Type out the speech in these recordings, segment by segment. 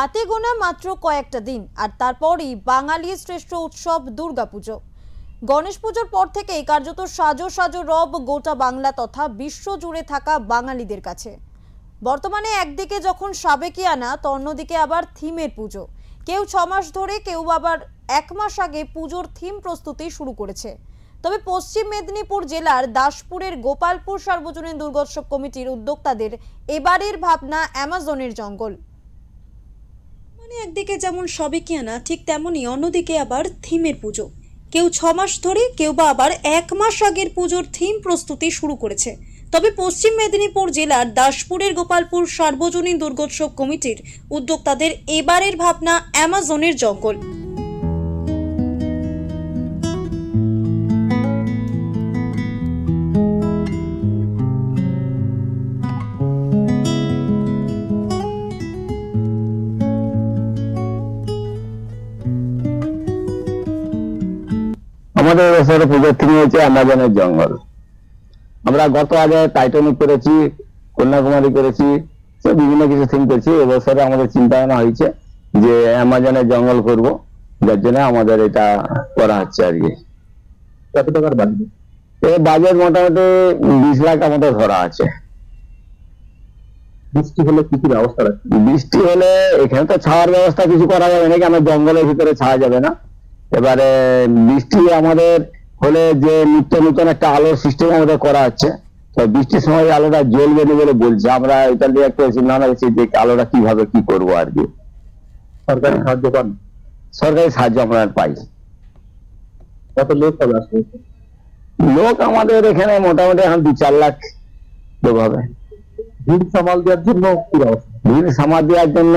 হাতে গোনা মাত্র কয়েকটা দিন আর তারপরই বাঙালির শ্রেষ্ঠ উৎসব দুর্গাপুজো। গণেশ পুজোর পর থেকেই কার্যত সাজো সাজো রব গোটা বাংলা তথা বিশ্ব জুড়ে থাকা বাঙালিদের কাছে। বর্তমানে একদিকে যখন সাবেকিয়ানা তো অন্যদিকে আবার থিমের পুজো। কেউ 6 মাস ধরে, কেউ আবার 1 মাস আগে পুজোর থিম প্রস্তুতি শুরু করেছে। তবে পশ্চিম মেদিনীপুর জেলার দাসপুরের গোপালপুর সার্বজনীন দুর্গোৎসব কমিটির উদ্যোক্তাদের এবারের ভাবনা অ্যামাজনের জঙ্গল। মানে একদিকে যেমন সাবেকিয়ানা, ঠিক তেমনি অন্যদিকে আবার থিমের পুজো। কেউ 6 মাস ধরে, কেউ বা আবার 1 মাস আগের পুজোর থিম প্রস্তুতি শুরু করেছে। তবে পশ্চিম মেদিনীপুর জেলার দাসপুরের গোপালপুর সার্বজনীন দুর্গোৎসব কমিটির উদ্যোক্তাদের এবারের ভাবনা অ্যামাজনের জঙ্গল। আমাদের বছরের পুজোর থিম হয়েছে অ্যামাজনের জঙ্গল। আমরা গত আগে টাইটানিক করেছি, কন্যাকুমারী করেছি, বিভিন্ন কিছু থিম করেছি। এবছরে আমাদের চিন্তা ভাবনা হয়েছে যে অ্যামাজনের জঙ্গল করব, যার জন্য আমাদের এটা করা হচ্ছে আর কি। কত টাকার বাজেট? এই বাজেট মোটামুটি 20 লাখ আমাদের ধরা আছে। বৃষ্টি হলে কি কি ব্যবস্থা রাখছে? বৃষ্টি হলে এখানে তো ছাওয়ার ব্যবস্থা কিছু করা যাবে নাকি, আমার জঙ্গলের ভিতরে ছাওয়া যাবে না। এবারে বৃষ্টি আমাদের হলে যে নিত্য নতুন একটা আলোর সিস্টেম আমাদের করা হচ্ছে, তো বৃষ্টির সময় আলোটা জ্বলবে না বলে বলছে। আমরা এটা নিয়ে একটা চিন্তা করেছি যে আলোটা কিভাবে কি করবো আর কি। সরকারি সাহায্য পান? সরকারি সাহায্য আমরা পাই। কত লোক হবে আসলে? লোক আমাদের এখানে মোটামুটি এখন 2-4 লাখ লোক হবে। ভিড় সামাল দেওয়ার জন্য কি ব্যবস্থা? ভিড় সামাল দেওয়ার জন্য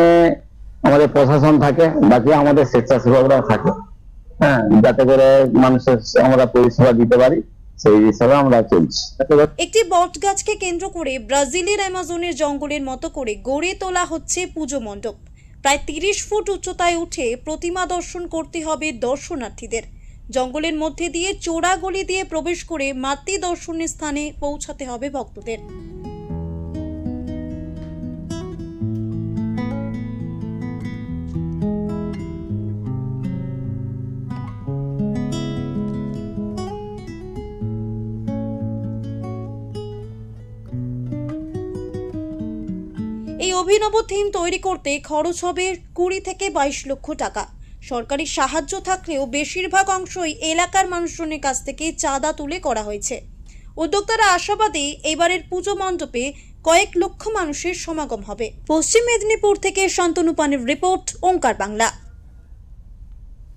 আমাদের প্রশাসন থাকে, বাকি আমাদের স্বেচ্ছাসেবকরা থাকে, যাতে করে মানুষের আমরা পরিষেবা দিতে পারি, সেই হিসাবে আমরা চলছি। একটি বট গাছকে কেন্দ্র করে ব্রাজিলের অ্যামাজনের জঙ্গলের মতো করে গড়ে তোলা হচ্ছে পুজো মণ্ডপ। প্রায় 30 ফুট উচ্চতায় উঠে প্রতিমা দর্শন করতে হবে দর্শনার্থীদের। জঙ্গলের মধ্যে দিয়ে চোরা গলি দিয়ে প্রবেশ করে মাতৃ দর্শনের স্থানে পৌঁছাতে হবে ভক্তদের। এই অভিনব থিম তৈরি করতে খরচ হবে 20 থেকে 22 লক্ষ টাকা। সরকারি সাহায্য থাকলেও বেশিরভাগ অংশই এলাকার মানুষজনের কাছ থেকে চাঁদা তুলে করা হয়েছে। উদ্যোক্তারা আশাবাদী এবারের পুজো মণ্ডপে কয়েক লক্ষ মানুষের সমাগম হবে। পশ্চিম মেদিনীপুর থেকে শান্তনু পানের রিপোর্ট, ওঙ্কার বাংলা।